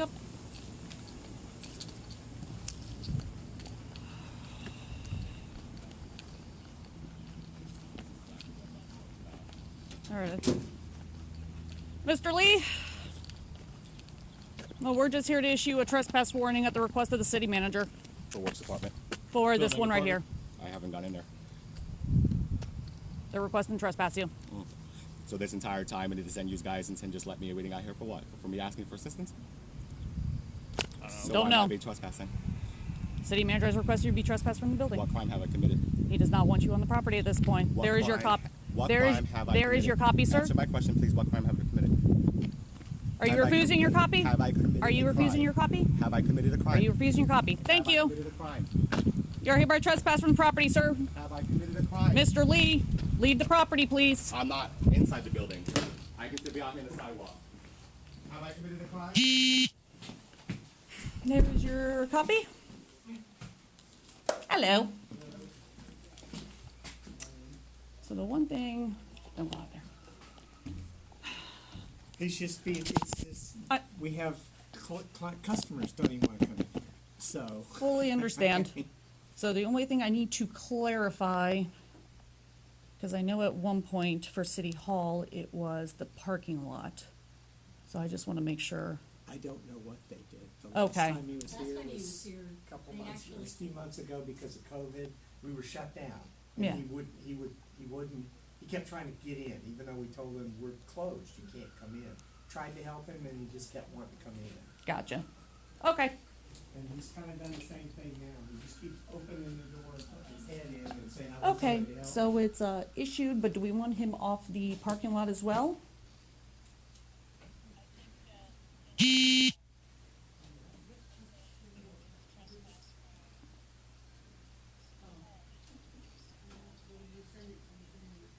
Yep. All right. Mr. Lee? Well, we're just here to issue a trespass warning at the request of the city manager. For Works Department? For this one right here. I haven't gone in there. They're requesting trespass you. So this entire time I need to send you guys and just let me waiting out here for what? For me asking for assistance? So Don't why know. am I being trespassing? City manager has requested you be trespassed from the building. What crime have I committed? He does not want you on the property at this point. What There is your crime- copy. What There crime is have I there committed? is your copy, sir. Answer my question, please. What crime have I committed? Are you Have I refusing your copy? Have I committed Are you a refusing crime? your copy? Have I committed a crime? Are you refusing your copy? Thank Have I you. committed a crime? You're hereby trespassed from the property, sir. Have I committed a crime? Mr. Lee, leave the property, please. I'm not inside the building. I can still be out here in the sidewalk. Have I committed a crime? There's your copy. Hello. So the one thing, don't go out there. It's just I- we have customers don't even want to come in. So Fully understand. So the only thing I need to clarify, because I know at one point for City Hall, it was the parking lot. So I just want to make sure. I don't know what they did. The last Okay. time he was Last here time he was was here, a couple they months, it actually- was a few months ago because of COVID. We were shut down. And Yeah. he wouldn't, he kept trying to get in, even though we told him we're closed, you can't come in. Tried to help him and he just kept wanting to come in. Gotcha. Okay. And he's kind of done the same thing now. He just keeps opening the door and putting his head in and saying, I want Okay. somebody to help. So it's issued, but do we want him off the parking lot as well?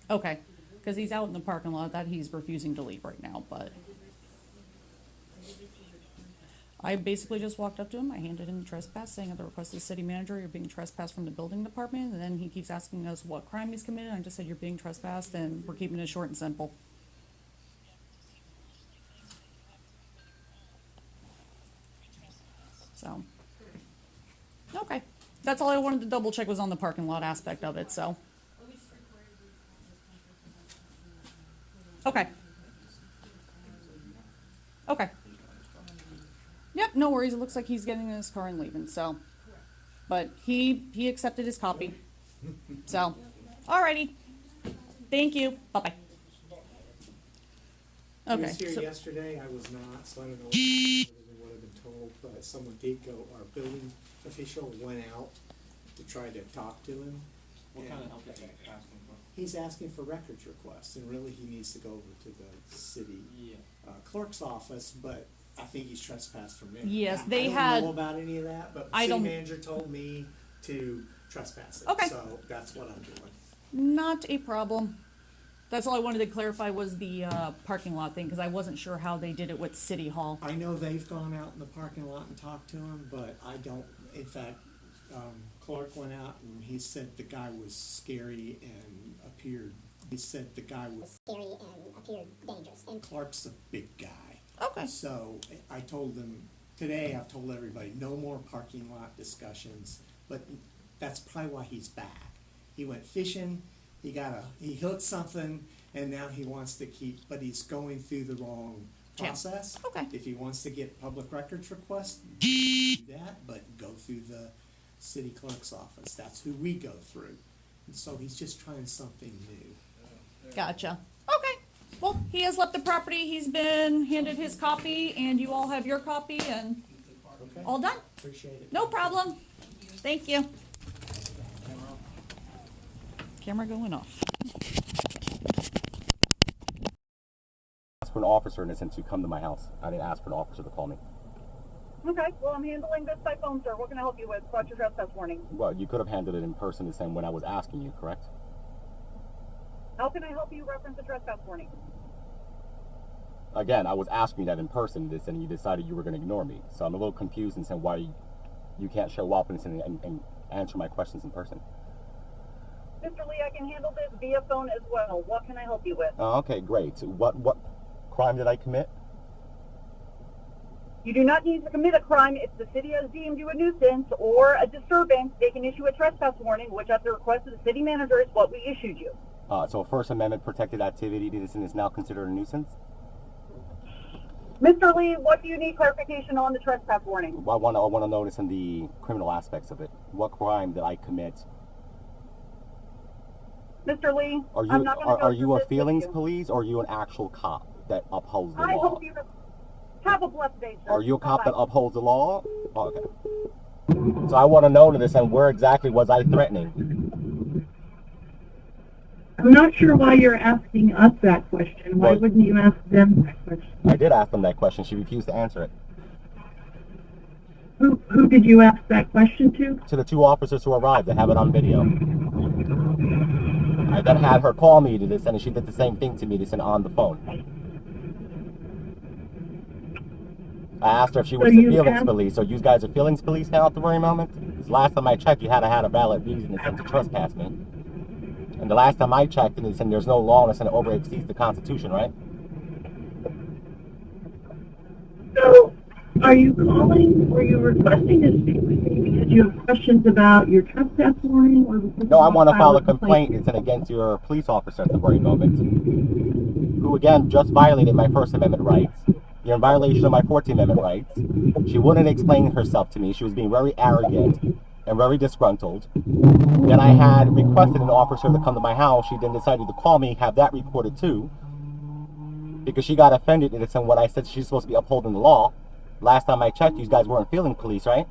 Okay, because he's out in the parking lot that he's refusing to leave right now, but I basically just walked up to him, I handed him the trespass, saying at the request of the city manager, you're being trespassed from the building department, and then he keeps asking us what crime he's committed, I just said, you're being trespassed, and we're keeping it short and simple. So, okay, that's all I wanted to double check was on the parking lot aspect of it, so. Okay. Okay. Yep, no worries. It looks like he's getting in his car and leaving, so. But he accepted his copy. So, alrighty. Thank you. Bye-bye. He Okay. was here so- yesterday, I was not, so I don't know whether they would have been told, but someone did go, our building official went out to try to talk to him. What and kind of help is he asking for? He's asking for records requests, and really he needs to go over to the city clerk's office, but I think he's trespassed from there. Yes, I they don't had- know about any of that, but the I city don't- manager told me to trespass it, Okay. so that's what I'm doing. Not a problem. That's all I wanted to clarify was the parking lot thing, because I wasn't sure how they did it with City Hall. I know they've gone out in the parking lot and talked to him, but I don't, in fact, Clark went out and he said the guy was scary and appeared, he said the guy was scary and appeared dangerous. And Clark's a big guy. Okay. So I told them, today I've told everybody, no more parking lot discussions, but that's probably why he's back. He went fishing, he hooked something, and now he wants to but he's going through the wrong Yeah. process. Okay. If he wants to get public records requests, do that, but go through the city clerk's office. That's who we go through. And so he's just trying something new. Gotcha. Okay. Well, he has left the property. He's been handed his copy, and you all have your copy, and Okay? all done. Appreciate it. No problem. Thank you. Camera going off. Ask for an officer in a sense to come to my house. I didn't ask for an officer to call me. Okay, well, I'm handling this by phone, sir. What can I help you with? What's your trespass warning? Well, you could have handled it in person the same when I was asking you, correct? How can I help you reference a trespass warning? Again, I was asking you that in person, and you decided you were going to ignore me. So I'm a little confused and saying why you can't show up and answer my questions in person. Mr. Lee, I can handle this via phone as well. What can I help you with? Oh, okay, great. What crime did I commit? You do not need to commit a crime. If the city has deemed you a nuisance or a disturbance, they can issue a trespass warning, which at the request of the city manager is what we issued you. So First Amendment protected activity is now considered a nuisance? Mr. Lee, what do you need clarification on the trespass warning? I want to notice in the criminal aspects of it. What crime did I commit? Mr. Lee, Are you I'm not going to are you a feelings police, or are you an actual cop that upholds the I law? hope you have a blessed day, sir. Are you a cop that Bye-bye. upholds the law? Oh, okay. So I want to know this, and where exactly was I threatening? I'm not sure why you're asking us that question. Why Well- wouldn't you ask them that question? I did ask them that question. She refused to answer it. Who did you ask that question to? To the two officers who arrived, I have it on video. I then had her call me to this, and she did the same thing to me this and on the phone. I asked her if she was So the you feelings asked- police. So you guys are feelings police now at the very moment? Because last time I checked, you had to have a valid reason to trespass me. And the last time I checked, and there's no law and it over exceeds the Constitution, right? So, are you calling, or you requesting to speak with me because you have questions about your trespass warning, or because No, I you want to file a complaint? complaint. It's against your police officer at the very moment, who again just violated my First Amendment rights. You're in violation of my 14th Amendment rights. She wouldn't explain herself to me. She was being very arrogant and very disgruntled. Then I had requested an officer to come to my house. She then decided to call me, have that recorded too, because she got offended at what I said she's supposed to be upholding the law. Last time I checked, you guys weren't feeling police, right?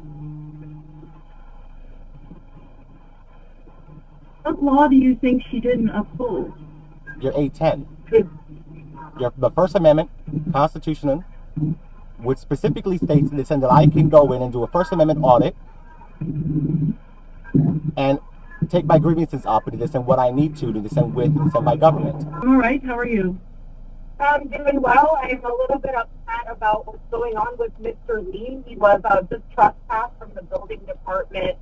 What law do you think she didn't uphold? You're 810. The First Amendment, Constitution, which specifically states that I can go in and do a First Amendment audit and take my grievances up and what I need to with my government. All right, how are you? I'm doing well. I'm a little bit upset about what's going on with Mr. Lee. He was just trespassed from the building department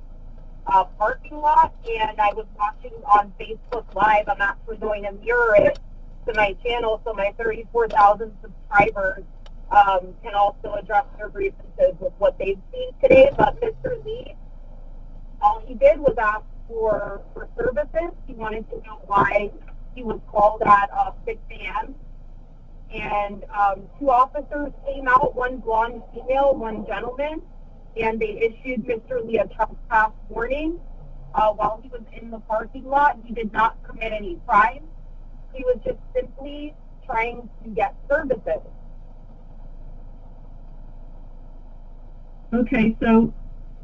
parking lot, and I was watching on Facebook Live. I'm actually going to mirror it to my channel so my 34,000 subscribers can also address their grievances with what they've seen today. But Mr. Lee, all he did was ask for services. He wanted to know why he was called at 6 a.m. And two officers came out, one blonde female, one gentleman, and they issued Mr. Lee a trespass warning while he was in the parking lot. He did not commit any crime. He was just simply trying to get services. Okay, so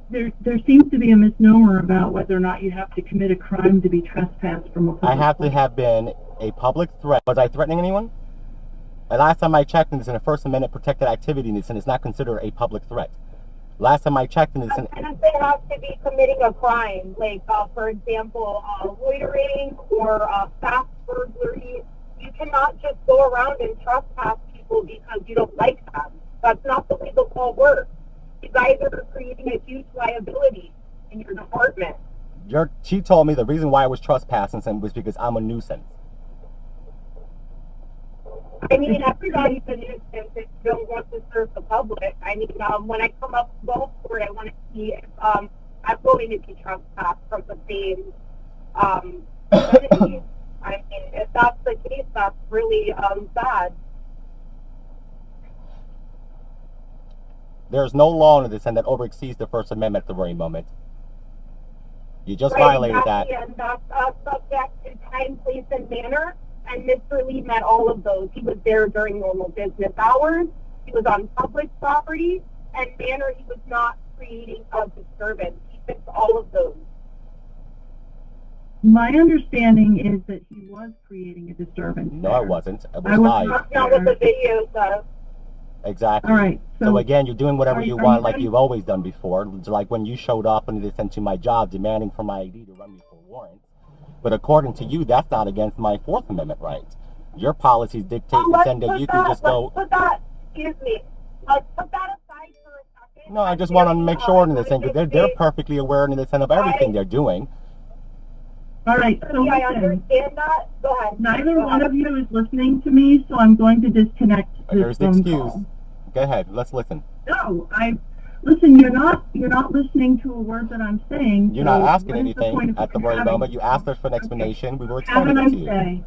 there seems to be a misnomer about whether or not you have to commit a crime to be trespassed from a public I have to place. have been a public threat. Was I threatening anyone? The last time I checked, and it's in a First Amendment protected activity, and it's not considered a public threat. Last time I checked, and it's And if they have to be committing a crime, like, for example, loitering or fast burglary, you cannot just go around and trespass people because you don't like them. That's not the way the law works. You guys are creating a huge liability in your department. she told me the reason why I was trespassing was because I'm a nuisance. I mean, everybody's a nuisance if you don't want to serve the public. I mean, when I come up to golf court, I want to see if I'm going to be trespassed from the same entity. I mean, if that's the case, that's really sad. There's no law in this that over exceeds the First Amendment at the very moment. You just violated that. And that's subject to time, place, and manner. And Mr. Lee met all of those. He was there during normal business hours. He was on public property. And manner, he was not creating a disturbance. He fixed all of those. My understanding is that he was creating a disturbance. No, I wasn't. It was I was live. That's not what the video says. Exactly. All right, So again, you're doing whatever are you you want, like ready? you've always done before. Like when you showed up and they sent to my job demanding for my ID to run me for warrant. But according to you, that's not against my Fourth Amendment rights. Your policies dictate and that you can just go. Let's put that, excuse me, let's put that aside for a second. No, I just want to make sure in this thing because they're perfectly aware in this end of everything they're doing. all right, so I listen, understand that. Go ahead. neither Go one ahead. of you is listening to me, so I'm going to disconnect this There's the phone excuse. call. Go ahead, let's listen. No, listen, you're not listening to a word that I'm saying. You're so not asking what is the point anything of at the even very having moment. You this asked us for an conversation? explanation. We were Have a explaining it nice to you. day.